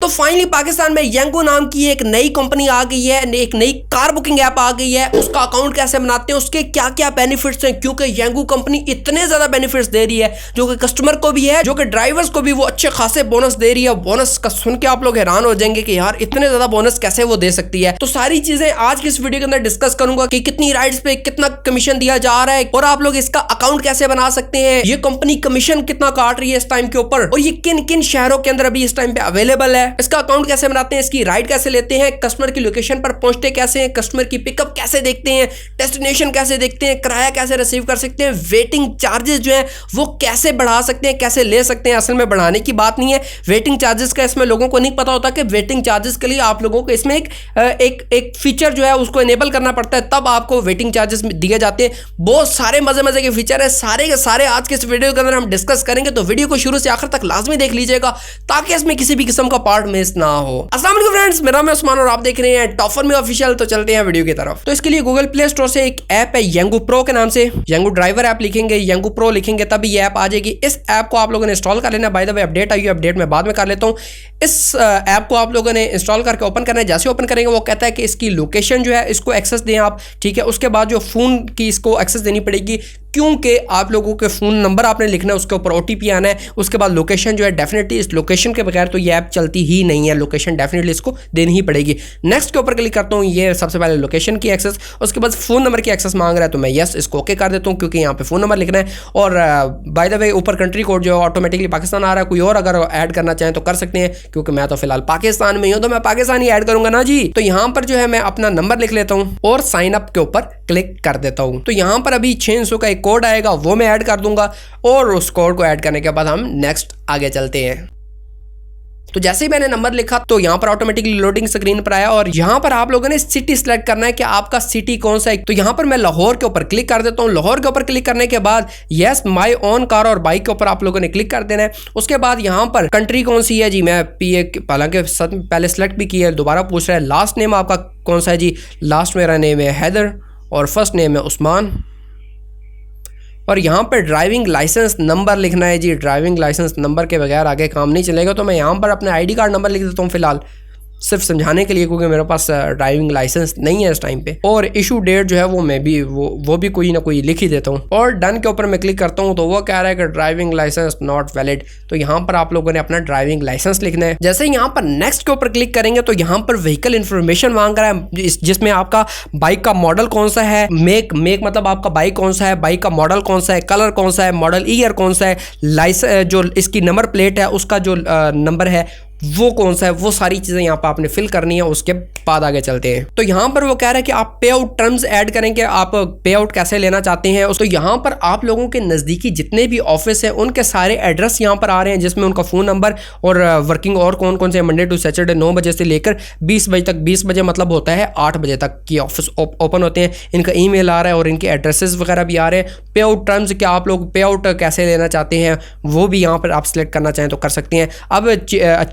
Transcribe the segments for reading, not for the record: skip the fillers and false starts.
तो फाइनली पाकिस्तान में येंगो नाम की एक नई कंपनी आ गई है, एक नई कार बुकिंग ऐप आ गई है। उसका अकाउंट कैसे बनाते हैं, उसके क्या क्या बेनिफिट्स हैं, क्योंकि येंगो कंपनी इतने ज्यादा बेनिफिट्स दे रही है जो कि कस्टमर को भी है, जो कि ड्राइवर्स को भी वो अच्छे खासे बोनस दे रही है। बोनस का सुन के आप लोग हैरान हो जाएंगे कि यार इतने ज्यादा बोनस कैसे वो दे सकती है। तो सारी चीजें आज की इस वीडियो के अंदर डिस्कस करूंगा कि कितनी राइड्स पे कितना कमीशन दिया जा रहा है और आप लोग इसका अकाउंट कैसे बना सकते हैं, ये कंपनी कमीशन कितना काट रही है इस टाइम के ऊपर, और ये किन किन शहरों के अंदर अभी इस टाइम पे अवेलेबल है, इसका अकाउंट कैसे बनाते हैं, इसकी राइड कैसे लेते हैं, कस्टमर की लोकेशन पर पहुंचते कैसे हैं, कस्टमर की पिकअप कैसे देखते हैं, डेस्टिनेशन कैसे देखते हैं, किराया कैसे रिसीव कर सकते हैं, वेटिंग चार्जेस जो है वो कैसे बढ़ा सकते हैं, कैसे ले सकते हैं। असल में बढ़ाने की बात नहीं है, वेटिंग चार्जेस का इसमें लोगों को नहीं पता होता कि वेटिंग चार्जेस के लिए आप लोगों को इसमें एक फीचर जो है उसको इनेबल करना पड़ता है, तब आपको वेटिंग चार्जेस दिए जाते हैं। बहुत सारे मजे के फीचर है, सारे के सारे आज के इस वीडियो के अंदर हम डिस्कस करेंगे, तो वीडियो को शुरू से आखिर तक लाजमी देख लीजिएगा ताकि इसमें किसी भी किस्म का पार्ट मिस ना हो। अस्सलाम वालेकुम फ्रेंड्स, मेरा नाम है उस्मान और आप देख रहे हैं टॉप 1 में ऑफिशियल। तो चलते हैं वीडियो की तरफ। तो इसके लिए गूगल प्ले स्टोर से एक ऐप है येंगो प्रो के नाम से, येंगो ड्राइवर ऐप लिखेंगे, येंगो प्रो लिखेंगे तभी ये ऐप आ जाएगी। इस ऐप को आप लोगों ने इंस्टॉल कर लेना। बाय द वे अपडेट आई है, अपडेट में बाद में कर लेता हूँ। इस ऐप को आप लोगों ने इंस्टॉल करके ओपन करना है। जैसे ओपन करेंगे वो कहता है कि इसकी लोकेशन जो है इसको एक्सेस दें आप, ठीक है। उसके बाद जो फोन की इसको एक्सेस देनी पड़ेगी, क्योंकि आप लोगों के फ़ोन नंबर आपने लिखना है, उसके ऊपर OTP आना है। उसके बाद लोकेशन जो है डेफिनेटली इस लोकेशन के बगैर तो ये ऐप चलती ही नहीं है, लोकेशन डेफिनेटली इसको देनी ही पड़ेगी। नेक्स्ट के ऊपर क्लिक करता हूँ, ये सबसे पहले लोकेशन की एक्सेस, उसके बाद फ़ोन नंबर की एक्सेस मांग रहा है तो मैं यस इसको ओके कर देता हूँ क्योंकि यहाँ पे फ़ोन नंबर लिखना है। और बाय द वे ऊपर कंट्री कोड जो है ऑटोमेटिकली पाकिस्तान आ रहा है। कोई और अगर ऐड करना चाहें तो कर सकते हैं, क्योंकि मैं तो फिलहाल पाकिस्तान में हूँ तो मैं पाकिस्तानी ऐड करूँगा ना जी। तो यहाँ पर जो है मैं अपना नंबर लिख लेता हूँ और साइन अप के ऊपर क्लिक कर देता हूँ। तो यहाँ पर अभी 600 का एक कोड आएगा, वो मैं ऐड कर दूंगा और उस कोड को ऐड करने के बाद हम नेक्स्ट आगे चलते हैं। तो जैसे ही मैंने नंबर लिखा तो यहाँ पर ऑटोमेटिकली लोडिंग स्क्रीन पर आया और यहाँ पर आप लोगों ने सिटी सिलेक्ट करना है कि आपका सिटी कौन सा है। तो यहाँ पर मैं लाहौर के ऊपर क्लिक कर देता हूँ। लाहौर के ऊपर क्लिक करने के बाद यस माय ओन कार और बाइक के ऊपर आप लोगों ने क्लिक कर देना है। उसके बाद यहाँ पर कंट्री कौन सी है जी, मैं PA हालांकि पहले सेलेक्ट भी किया है, दोबारा पूछ रहा है। लास्ट नेम आपका कौन सा है जी, लास्ट मेरा नेम है हैदर और फर्स्ट नेम है उस्मान। और यहाँ पर ड्राइविंग लाइसेंस नंबर लिखना है जी, ड्राइविंग लाइसेंस नंबर के बगैर आगे काम नहीं चलेगा। तो मैं यहाँ पर अपना ID कार्ड नंबर लिख देता हूँ फिलहाल, सिर्फ समझाने के लिए, क्योंकि मेरे पास ड्राइविंग लाइसेंस नहीं है इस टाइम पे। और इशू डेट जो है वो मैं भी वो भी कोई ना कोई लिख ही देता हूँ। और डन के ऊपर मैं क्लिक करता हूँ तो वो कह रहा है कि ड्राइविंग लाइसेंस नॉट वैलिड। तो यहाँ पर आप लोगों ने अपना ड्राइविंग लाइसेंस लिखना है। जैसे ही यहाँ पर नेक्स्ट के ऊपर क्लिक करेंगे तो यहाँ पर व्हीकल इन्फॉर्मेशन मांग रहा है, जिसमें आपका बाइक का मॉडल कौन सा है, मेक मतलब आपका बाइक कौन सा है, बाइक का मॉडल कौन सा है, कलर कौन सा है, मॉडल ईयर कौन सा है, लाइसेंस जो इसकी नंबर प्लेट है उसका जो नंबर है वो कौन सा है, वो सारी चीज़ें यहाँ पर आपने फिल करनी है। उसके बाद आगे चलते हैं। तो यहाँ पर वो कह रहा है कि आप पे आउट टर्म्स ऐड करेंगे, आप पे आउट कैसे लेना चाहते हैं। तो यहाँ पर आप लोगों के नज़दीकी जितने भी ऑफिस हैं उनके सारे एड्रेस यहाँ पर आ रहे हैं, जिसमें उनका फ़ोन नंबर और वर्किंग और कौन कौन से मंडे टू सैटरडे 9 बजे से लेकर 20 बजे तक। 20 बजे मतलब होता है 8 बजे तक की ऑफिस ओपन होते हैं। इनका ईमेल आ रहा है और इनके एड्रेसेस वगैरह भी आ रहे हैं। पे आउट टर्म्स क्या आप लोग पे आउट कैसे लेना चाहते हैं वो भी यहाँ पर आप सिलेक्ट करना चाहें तो कर सकते हैं। अब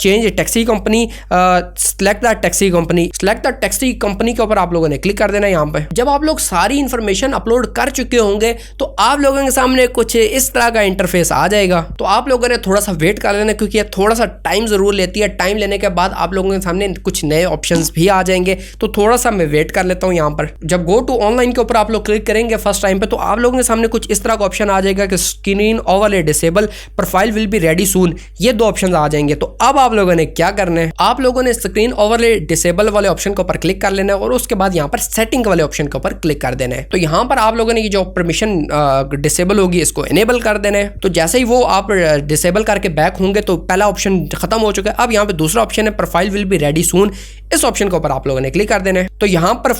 change taxi company, select the taxi company, select the taxi company के ऊपर आप लोगों ने क्लिक कर देना है। यहाँ पे जब आप लोग सारी इंफॉर्मेशन अपलोड कर चुके होंगे तो आप लोगों के सामने कुछ इस तरह का इंटरफेस आ जाएगा। तो आप लोगों ने थोड़ा सा वेट कर लेना, क्योंकि ये थोड़ा सा टाइम जरूर लेती है। टाइम लेने के बाद आप लोगों के सामने कुछ नए ऑप्शंस भी आ जाएंगे, तो थोड़ा सा मैं वेट कर लेता हूँ। यहाँ पर जब गो टू ऑनलाइन के ऊपर आप लोग क्लिक करेंगे फर्स्ट टाइम पे, तो आप लोगों के सामने कुछ इस तरह का ऑप्शन आ जाएगा कि screen overlay disable, profile will be ready soon, ये 2 ऑप्शन आ जाएंगे। तो अब आप लोगों ने क्या करना है, आप लोगों ने स्क्रीन ओवरले डिसेबल वाले ऑप्शन के ऊपर क्लिक कर लेना है और उसके बाद यहाँ पर सेटिंग वाले ऑप्शन के ऊपर क्लिक कर देना है। तो यहाँ पर आप लोगों ने जो परमिशन डिसेबल होगी इसको इनेबल कर देना है। तो जैसे ही वो आप डिसेबल करके बैक होंगे तो पहला ऑप्शन खत्म हो चुका है। अब यहाँ पे दूसरा ऑप्शन है profile will be ready soon, इस ऑप्शन के ऊपर आप लोगों ने क्लिक कर देना है। तो यहाँ पर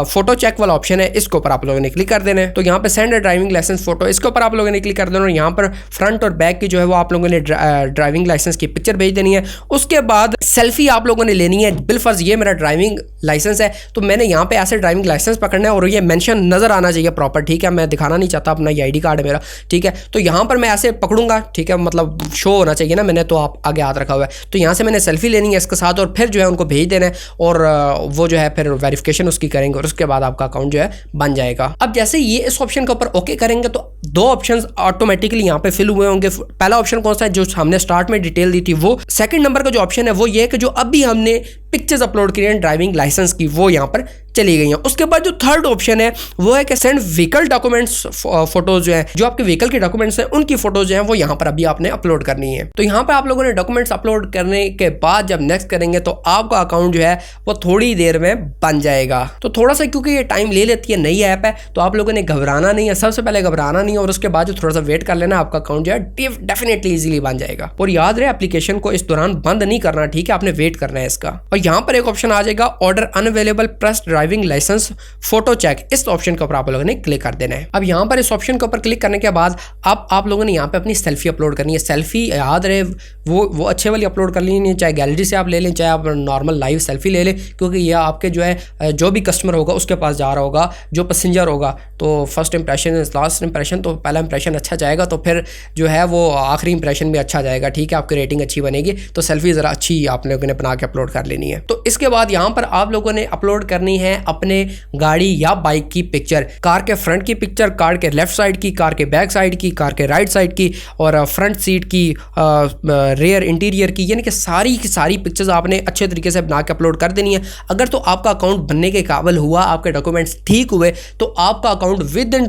फोटो चेक वाला ऑप्शन है, इसके ऊपर आप लोगों ने क्लिक कर देना है। तो यहाँ पे सेंड ड्राइविंग लाइसेंस फोटो, इसके ऊपर आप लोगों ने क्लिक कर देना और यहाँ पर फ्रंट और बैक की जो है वो आप लोगों ने ड्राइविंग लाइसेंस की पिक्चर भेज देनी है। उसके बाद सेल्फी आप लोगों ने लेनी है। बिलफर्ज ये मेरा ड्राइविंग लाइसेंस है, तो मैंने यहाँ पे ऐसे ड्राइविंग लाइसेंस पकड़ना है और ये मेंशन नजर आना चाहिए प्रॉपर, ठीक है। मैं दिखाना नहीं चाहता अपना ये ID कार्ड है मेरा, ठीक है। तो यहाँ पर मैं ऐसे पकड़ूंगा, ठीक है, मतलब शो होना चाहिए ना, मैंने तो आप आगे हाथ रखा हुआ है। तो यहाँ से मैंने सेल्फी लेनी है इसके साथ और फिर जो है उनको भेज देना है और वो जो है फिर वेरिफिकेशन उसकी करेंगे और उसके बाद आपका अकाउंट जो है बन जाएगा। अब जैसे ये इस ऑप्शन के ऊपर ओके करेंगे तो 2 ऑप्शन ऑटोमेटिकली यहाँ पे फिल हुए होंगे। पहला ऑप्शन कौन सा है, जो हमने स्टार्ट में डिटेल दी थी वो। सेकंड नंबर का जो ऑप्शन है वो ये है कि जो अभी हमने पिक्चर्स अपलोड करी हैं ड्राइविंग लाइसेंस की, वो यहाँ पर चली गई हैं। उसके बाद जो थर्ड ऑप्शन है वो है कि सेंड व्हीकल डॉक्यूमेंट्स, फोटोज जो है, जो आपके व्हीकल के डॉक्यूमेंट्स हैं उनकी फोटोज जो है वो यहाँ पर अभी आपने अपलोड करनी है। तो यहाँ पर आप लोगों ने डॉक्यूमेंट्स अपलोड करने के बाद जब नेक्स्ट करेंगे तो आपका अकाउंट जो है वो थोड़ी देर में बन जाएगा। तो थोड़ा सा क्योंकि ये टाइम ले लेती है, नई ऐप है, तो आप लोगों ने घबराना नहीं है, सबसे पहले घबराना नहीं है और उसके बाद जो थोड़ा सा वेट कर लेना, आपका अकाउंट जो है डेफिनेटली इजीली बन जाएगा। और याद रहे एप्लीकेशन को इस दौरान बंद नहीं करना, ठीक है, आपने वेट करना है इसका। और यहाँ पर एक ऑप्शन आ जाएगा order unavailable press driving licence photo check, इस ऑप्शन के ऊपर आप लोगों ने क्लिक कर देना है। अब यहाँ पर इस ऑप्शन के ऊपर क्लिक करने के बाद अब आप लोगों ने यहाँ पे अपनी सेल्फी अपलोड करनी है। सेल्फी याद रहे वो अच्छे वाली अपलोड कर लेनी है, चाहे गैलरी से आप ले लें, चाहे आप नॉर्मल लाइव सेल्फी ले लें, क्योंकि यह आपके जो है जो भी कस्टमर होगा उसके पास जा रहा होगा, जो पैसेंजर होगा, तो first impression is last impression, तो पहला इंप्रेशन अच्छा जाएगा तो फिर जो है वो आखिरी इंप्रेशन भी अच्छा जाएगा, ठीक है, आपकी रेटिंग अच्छी बनेगी। तो सेल्फी ज़रा अच्छी आप लोगों ने बना के अपलोड कर लेनी है। तो इसके बाद यहाँ पर आप लोगों ने अपलोड करनी है अपने गाड़ी या बाइक की पिक्चर, कार के फ्रंट की पिक्चर, कार के लेफ्ट साइड की, कार के बैक साइड की, कार के राइट साइड की और फ्रंट सीट की, रेयर इंटीरियर की, यानी कि सारी की सारी पिक्चर्स आपने अच्छे तरीके से बना के अपलोड कर देनी है। अगर तो आपका अकाउंट बनने के काबिल हुआ, आपके डॉक्यूमेंट्स ठीक हुए, तो आपका account with in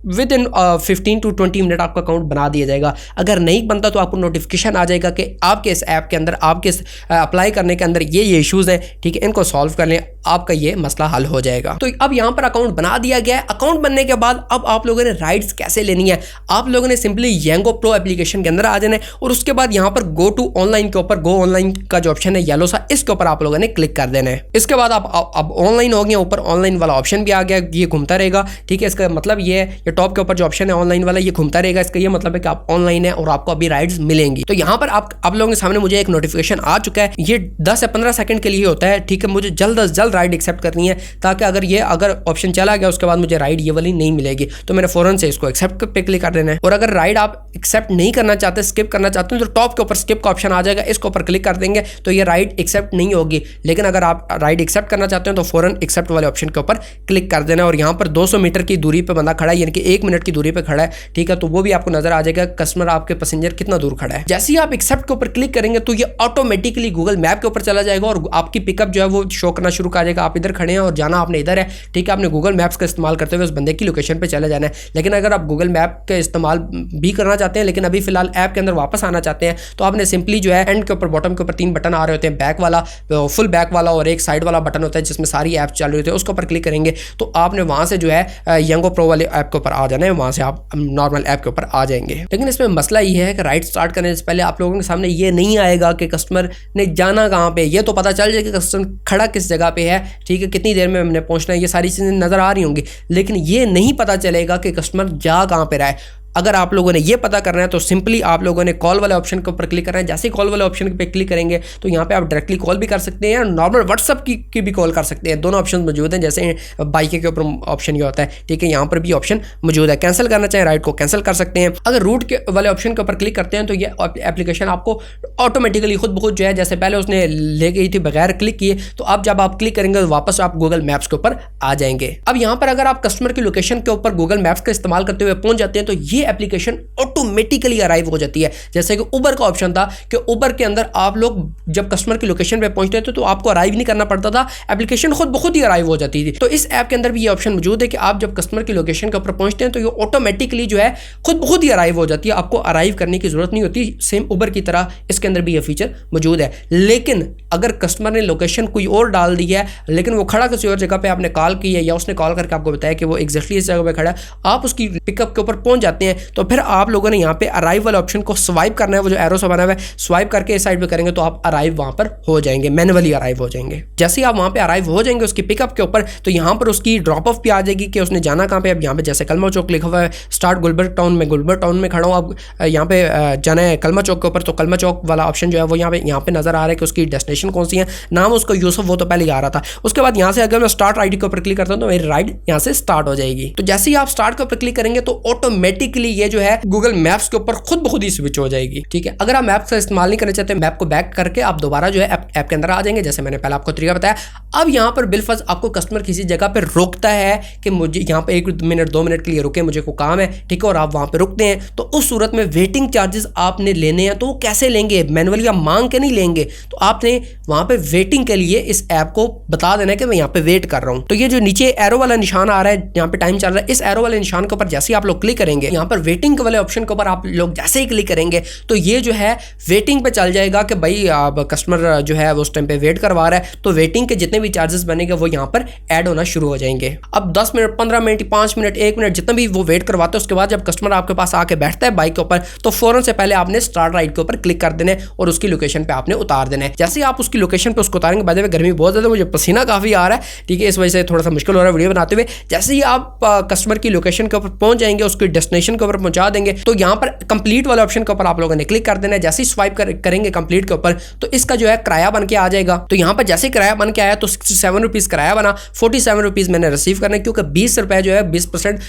15 to 20 minute आपका अकाउंट बना दिया जाएगा। अगर नहीं बनता तो आपको नोटिफिकेशन आ जाएगा कि आपके इस ऐप के अंदर, आपके अप्लाई करने के अंदर ये इश्यूज़ हैं, ठीक है, इनको सॉल्व कर लें, आपका ये मसला हल हो जाएगा। तो अब यहाँ पर अकाउंट बना दिया गया है। अकाउंट बनने के बाद अब आप लोगों ने राइड्स कैसे लेनी है, आप लोगों ने सिंपली येंगो प्रो एप्लीकेशन के अंदर आ जाना है और उसके बाद यहाँ पर गो टू ऑनलाइन के ऊपर, गो ऑनलाइन का जो ऑप्शन है येलो सा, इसके ऊपर आप लोगों ने क्लिक कर देना है। इसके बाद आप अब ऑनलाइन हो गया, ऊपर ऑनलाइन वाला ऑप्शन भी आ गया, ये घूमता रहेगा, ठीक है। इसका मतलब ये है, टॉप के ऊपर जो ऑप्शन है ऑनलाइन वाला, ये घूमता रहेगा। इसका ये मतलब है कि आप ऑनलाइन है और आपको अभी राइड्स मिलेंगी। तो यहाँ पर आप लोगों के सामने मुझे एक नोटिफिकेशन आ चुका है, ये 10 से 15 सेकंड के लिए होता है, ठीक है। मुझे जल्द से जल्द राइड एक्सेप्ट करनी है, ताकि अगर ऑप्शन चला गया उसके बाद मुझे राइड ये वाली नहीं मिलेगी, तो मैंने फौरन से इसको एक्सेप्ट पे क्लिक कर देना है। और अगर राइड आप एक्सेप्ट नहीं करना चाहते, स्किप करना चाहते हैं, तो टॉप के ऊपर स्किप का ऑप्शन आ जाएगा, इसके ऊपर क्लिक कर देंगे तो ये राइड एक्सेप्ट नहीं होगी। लेकिन अगर आप राइड एक्सेप्ट करना चाहते हैं तो फौरन एक्सेप्ट वाले ऑप्शन के ऊपर क्लिक कर देना। और यहाँ पर 200 मीटर की दूरी पे बंदा खड़ा है, यानी कि 1 मिनट की दूरी पे खड़ा है, ठीक है, तो वो भी आपको नजर आ जाएगा कस्टमर, आपके पैसेंजर कितना दूर खड़ा है। जैसे ही आप एक्सेप्ट के ऊपर क्लिक करेंगे तो ये ऑटोमेटिकली गूगल मैप के ऊपर चला जाएगा और आपकी पिकअप जो है वो शो करना शुरू कर देगा। आप इधर खड़े हैं और जाना आपने इधर है, ठीक है। आपने गूगल मैप्स का इस्तेमाल करते हुए उस बंदे की लोकेशन पे चले जाना है। लेकिन अगर आप गूगल मैप का इस्तेमाल भी करना चाहते हैं, लेकिन अभी फिलहाल ऐप के अंदर वापस आना चाहते हैं, तो आपने सिंपली जो है एंड के ऊपर, बॉटम के ऊपर 3 बटन आ रहे होते हैं, बैक वाला, फुल बैक वाला और एक साइड वाला बटन होता है जिसमें सारी ऐप चल रही होती है, उसके ऊपर क्लिक करेंगे तो आपने वहां से जो है येंगो प्रो वाले ऐप के ऊपर आ जाना है, वहां से आप नॉर्मल ऐप के ऊपर आ जाएंगे। लेकिन इसमें मसला ये है कि राइड स्टार्ट करने से पहले आप लोगों के सामने ये नहीं आएगा कि कस्टमर ने जाना कहाँ पे, ये तो पता चल जाएगा कि कस्टमर खड़ा किस जगह पे है, ठीक है, कितनी देर में हमने पहुंचना है, ये सारी चीज़ें नज़र आ रही होंगी। लेकिन ये नहीं पता चलेगा कि कस्टमर जा कहाँ पे रहा है। अगर आप लोगों ने ये पता करना है तो सिंपली आप लोगों ने कॉल वाले ऑप्शन के ऊपर क्लिक करना है। जैसे ही कॉल वाले ऑप्शन पे क्लिक करेंगे तो यहाँ पे आप डायरेक्टली कॉल भी कर सकते हैं, नॉर्मल व्हाट्सअप की भी कॉल कर सकते हैं, दोनों ऑप्शन मौजूद हैं। जैसे बाइक के ऊपर ऑप्शन ये होता है, ठीक है, यहाँ पर भी ऑप्शन मौजूद है। कैंसिल करना चाहें राइड को कैंसिल कर सकते हैं। अगर रूट के वाले ऑप्शन के ऊपर क्लिक करते हैं तो ये एप्लीकेशन आपको ऑटोमेटिकली खुद ब खुद जो है, जैसे पहले उसने ले गई थी बगैर क्लिक किए, तो अब जब आप क्लिक करेंगे तो वापस आप गूगल मैप्स के ऊपर आ जाएंगे। अब यहाँ पर अगर आप कस्टमर की लोकेशन के ऊपर गूगल मैप्स का इस्तेमाल करते हुए पहुंच जाते हैं तो ये एप्लीकेशन ऑटोमेटिकली अराइव हो जाती है। जैसे कि उबर का ऑप्शन था कि उबर के अंदर आप लोग जब कस्टमर की लोकेशन पे पहुंचते थे तो आपको अराइव नहीं करना पड़ता था, एप्लीकेशन खुद ब खुद ही अराइव हो जाती थी। तो इस ऐप के अंदर भी ये ऑप्शन मौजूद है कि आप जब कस्टमर की लोकेशन के ऊपर पहुंचते हैं तो ये ऑटोमेटिकली जो है खुद ब खुद ही अराइव हो जाती है, आपको अराइव करने की जरूरत नहीं होती। सेम उबर की तरह इसके अंदर भी ये फीचर मौजूद है। लेकिन अगर कस्टमर ने लोकेशन कोई और डाल दी है, लेकिन वो खड़ा किसी और जगह पे, आपने कॉल की है या उसने कॉल करके आपको बताया कि वो एग्जैक्टली इस जगह पे खड़ा है, आप उसकी पिकअप के ऊपर पहुंच जाते हैं, तो फिर आप लोगों ने यहाँ पे अराइव वाले ऑप्शन को स्वाइप करना है। वो जो एरो से बना हुआ है, स्वाइप करके इस साइड पे करेंगे तो आप अराइव वहां पर हो जाएंगे, मैनुअली अराइव हो जाएंगे। जैसे ही आप वहां पे अराइव हो जाएंगे उसकी पिकअप के ऊपर, तो यहाँ पर उसकी ड्रॉप ऑफ भी आ जाएगी कि उसने जाना कहाँ पे। अब यहाँ पे जैसे कलमा चौक लिखा हुआ है, स्टार्ट गुलबर्ग टाउन में खड़ा हूँ। अब यहाँ पे जाना है कलमा चौक के ऊपर, तो कलमा चौक वाला ऑप्शन जो है वो यहाँ पे नजर आ रहा है कि उसकी डेस्टिनेशन कौन सी है। नाम उसका यूसुफ, वो तो पहले ही आ रहा था। उसके बाद यहाँ से अगर मैं स्टार्ट राइड के ऊपर क्लिक करता हूँ तो मेरी राइड यहाँ से स्टार्ट हो जाएगी। तो जैसे ही आप स्टार्ट के ऊपर क्लिक करेंगे तो ऑटोमेटिकली ऑटोमेटिकली ये जो है गूगल मैप्स के ऊपर खुद ब खुद ही स्विच हो जाएगी। ठीक है, अगर आप मैप्स का इस्तेमाल नहीं करना चाहते, मैप को बैक करके आप दोबारा जो है ऐप के अंदर आ जाएंगे, जैसे मैंने पहले आपको तरीका बताया। अब यहाँ पर बिलफर्ज आपको कस्टमर किसी जगह पर रोकता है कि मुझे यहाँ पे 1 मिनट 2 मिनट के लिए रुके, मुझे कोई काम है, ठीक है, और आप वहाँ पे रुकते हैं, तो उस सूरत में वेटिंग चार्जेस आपने लेने हैं। तो वो कैसे लेंगे? मैनुअली आप मांग के नहीं लेंगे, तो आपने वहाँ पे वेटिंग के लिए इस ऐप को बता देना है कि मैं यहाँ पे वेट कर रहा हूँ। तो ये जो नीचे एरो वाला निशान आ रहा है, यहाँ पे टाइम चल रहा है, इस एरो वाले निशान के ऊपर जैसे ही आप लोग क्लिक करेंगे, यहाँ पर वेटिंग वाले ऑप्शन के ऊपर आप लोग जैसे ही क्लिक करेंगे तो ये जो है वेटिंग पे चल जाएगा कि भाई आप कस्टमर जो है उस टाइम पे वेट करवा रहा है, तो वेटिंग के जितने भी चार्जेस बनेंगे वो यहाँ पर ऐड होना शुरू हो जाएंगे। अब 10 मिनट 15 मिनट 5 मिनट 1 मिनट जितना भी वो वेट करवाते हैं, उसके बाद जब कस्टमर आपके पास आके बैठता है बाइक के ऊपर, तो फौरन से पहले आपने स्टार्ट राइड के ऊपर क्लिक कर देना है और उसकी लोकेशन पे आपने उतार देना है। जैसे ही आप उसकी लोकेशन पे उसको उतारेंगे, बाद में गर्मी बहुत ज़्यादा, मुझे पसीना काफ़ी आ रहा है, ठीक है, इस वजह से थोड़ा सा मुश्किल हो रहा है वीडियो बनाते हुए। जैसे ही आप कस्टमर की लोकेशन के ऊपर पहुंच जाएंगे, उसकी डेस्टिनेशन के ऊपर पहुंचा देंगे, तो यहाँ पर कंप्लीट वाले ऑप्शन के ऊपर आप लोगों ने क्लिक कर देना है। जैसे ही स्वाइप करेंगे कंप्लीट के ऊपर, तो इसका जो है किराया बन के आ जाएगा। तो यहाँ पर जैसे किराया बन के आया तो 67 रुपीज़ किराया बना, 47 रुपीज़ मैंने रिसीव करना है, क्योंकि 20 रुपये जो है 20%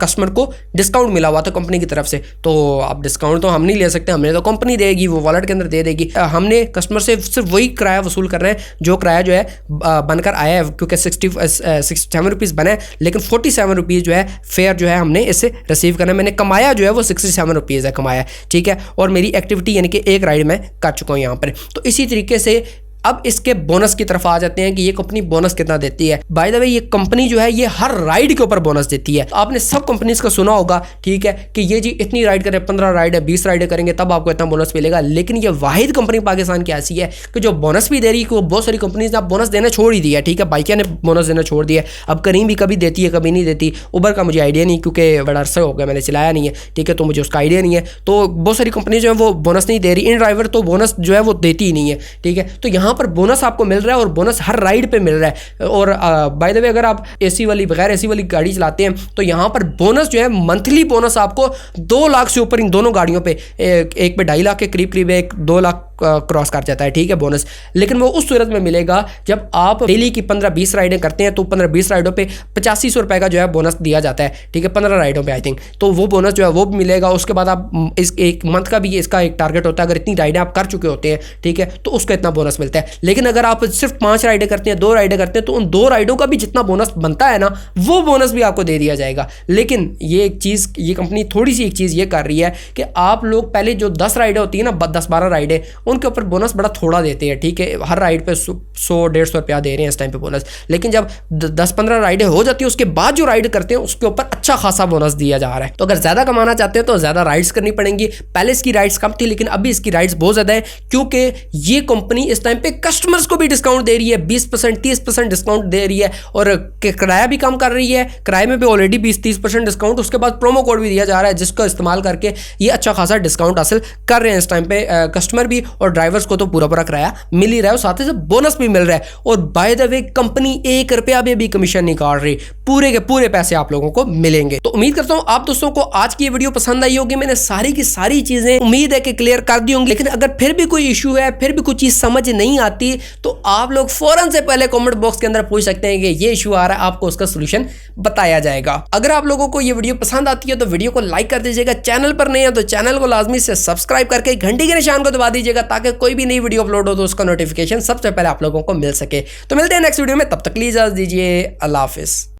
कस्टमर को डिस्काउंट मिला हुआ था कंपनी की तरफ से। तो अब डिस्काउंट तो हम नहीं ले सकते, हमने तो कंपनी देगी, वो वॉलेट के अंदर दे देगी। हमने कस्टमर से सिर्फ वही किराया वसूल कर रहे हैं जो किराया जो है बनकर आया है, क्योंकि 67 रुपीज़ बना है, लेकिन 47 रुपीज़ जो है फेयर जो है हमने इससे रिसीव करना है। मैंने कमाया जो है वो 67 रुपीज़ है कमाया, ठीक है, और मेरी एक्टिविटी यानी कि एक राइड में कर चुका हूँ यहाँ पर। तो इसी तरीके से अब इसके बोनस की तरफ आ जाते हैं कि ये कंपनी बोनस कितना देती है। बाय द वे ये कंपनी जो है ये हर राइड के ऊपर बोनस देती है। तो आपने सब कंपनीज का सुना होगा, ठीक है, कि ये जी इतनी राइड करें, 15 राइड है, 20 राइडें करेंगे तब आपको इतना बोनस मिलेगा। लेकिन ये वाहिद कंपनी पाकिस्तान की ऐसी है कि जो बोनस भी दे रही है। बहुत सारी कंपनीज ने बोनस देना छोड़ ही दिया, ठीक है, बाइकिया ने बोनस देना छोड़ दिया। अब करीम भी कभी देती है कभी नहीं देती। उबर का मुझे आइडिया नहीं, क्योंकि बड़ा अरसा हो गया मैंने चलाया नहीं है, ठीक है, तो मुझे उसका आइडिया नहीं है। तो बहुत सारी कंपनी जो है वो बोनस नहीं दे रही, इन ड्राइवर तो बोनस जो है वो देती ही नहीं है, ठीक है। तो यहाँ पर बोनस आपको मिल रहा है और बोनस हर राइड पे मिल रहा है। और बाय द वे अगर आप एसी वाली बगैर एसी वाली गाड़ी चलाते हैं तो यहाँ पर बोनस जो है मंथली बोनस आपको 2 लाख से ऊपर इन दोनों गाड़ियों पे, एक पे 2.5 लाख के करीब है, 2 लाख क्रॉस कर जाता है, ठीक है, बोनस। लेकिन वो उस सूरत में मिलेगा जब आप डेली की 15-20 राइडें करते हैं, तो 15-20 राइडों पे 8500 रुपये का जो है बोनस दिया जाता है, ठीक है, 15 राइडों पे आई थिंक। तो वो बोनस जो है वो भी मिलेगा। उसके बाद आप इस एक मंथ का भी इसका एक टारगेट होता है, अगर इतनी राइडें आप कर चुके होते हैं, ठीक है, तो उसका इतना बोनस मिलता है। लेकिन अगर आप सिर्फ 5 राइडें करते हैं, 2 राइडें करते हैं, तो उन 2 राइडों का भी जितना बोनस बनता है ना, वो बोनस भी आपको दे दिया जाएगा। लेकिन ये एक चीज़, ये कंपनी थोड़ी सी एक चीज़ ये कर रही है कि आप लोग पहले जो 10 राइडें होती है ना, 10-12 राइडें, उनके ऊपर बोनस थोड़ा देते हैं, ठीक है, हर राइड पे 100-150 रुपया दे रहे हैं इस टाइम पे बोनस। लेकिन जब 10-15 राइडें हो जाती है, उसके बाद जो राइड करते हैं उसके ऊपर अच्छा खासा बोनस दिया जा रहा है। तो अगर ज्यादा कमाना चाहते हैं तो ज्यादा राइड्स करनी पड़ेंगी। पहले इसकी राइड्स कम थी, लेकिन अभी इसकी राइड्स बहुत ज्यादा है, क्योंकि ये कंपनी इस टाइम पे कस्टमर्स को भी डिस्काउंट दे रही है, 20% 30% डिस्काउंट दे रही है, और किराया भी कम कर रही है। किराए में भी ऑलरेडी 20-30% डिस्काउंट, उसके बाद प्रोमो कोड भी दिया जा रहा है, जिसको इस्तेमाल करके ये अच्छा खासा डिस्काउंट हासिल कर रहे हैं इस टाइम पे कस्टमर भी, और ड्राइवर्स को तो पूरा किराया मिल ही रहा है, साथ ही साथ बोनस भी मिल रहा है। और बाय द वे कंपनी 1 रुपया भी कमीशन नहीं काट रही, पूरे के पूरे पैसे आप लोगों को मिलेंगे। तो उम्मीद करता हूं आप दोस्तों को आज की ये वीडियो पसंद आई होगी। मैंने सारी की सारी चीजें उम्मीद है कि क्लियर कर दी होंगी। लेकिन अगर फिर भी कोई इशू है, फिर भी कोई चीज समझ नहीं आती, तो आप लोग फौरन से पहले कमेंट बॉक्स के अंदर पूछ सकते हैं कि ये इशू आ रहा है, आपको उसका सोल्यूशन बताया जाएगा। अगर आप लोगों को ये वीडियो पसंद आती है तो वीडियो को लाइक कर दीजिएगा, चैनल पर नहीं है तो चैनल को लाजमी से सब्सक्राइब करके घंटी के निशान को दबा दीजिएगा, ताकि कोई भी नई वीडियो अपलोड हो तो उसका नोटिफिकेशन सबसे पहले आप लोगों को मिल सके। तो मिलते हैं नेक्स्ट वीडियो में, तब तक लीजिए इजाजत दीजिए, अल्लाह हाफिज।